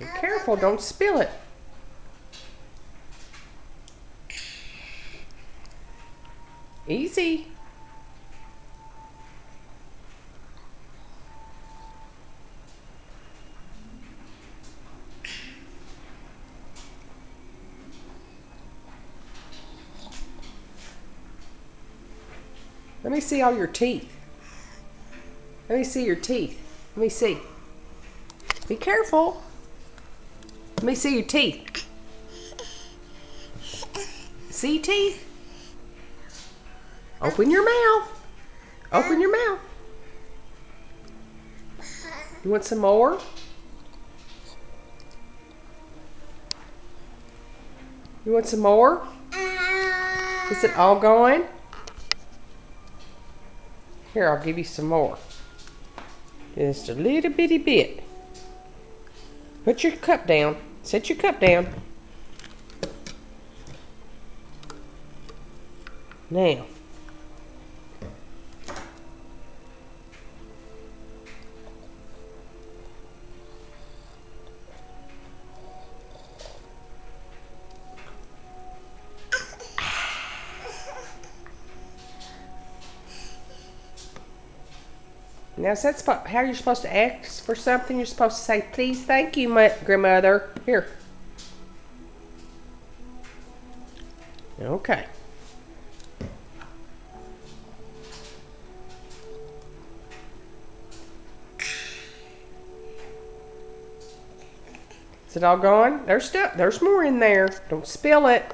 Be careful, don't spill it. Easy. Let me see all your teeth. Let me see your teeth. Let me see. Be careful. Let me see your teeth. See teeth? Open your mouth. Open your mouth. You want some more? You want some more? Is it all gone? Here, I'll give you some more. Just a little bitty bit. Put your cup down. Set your cup down. Now. Now, is that how you're supposed to ask for something? You're supposed to say, please, thank you, grandmother. Here. Okay. Is it all gone? There's more in there. Don't spill it.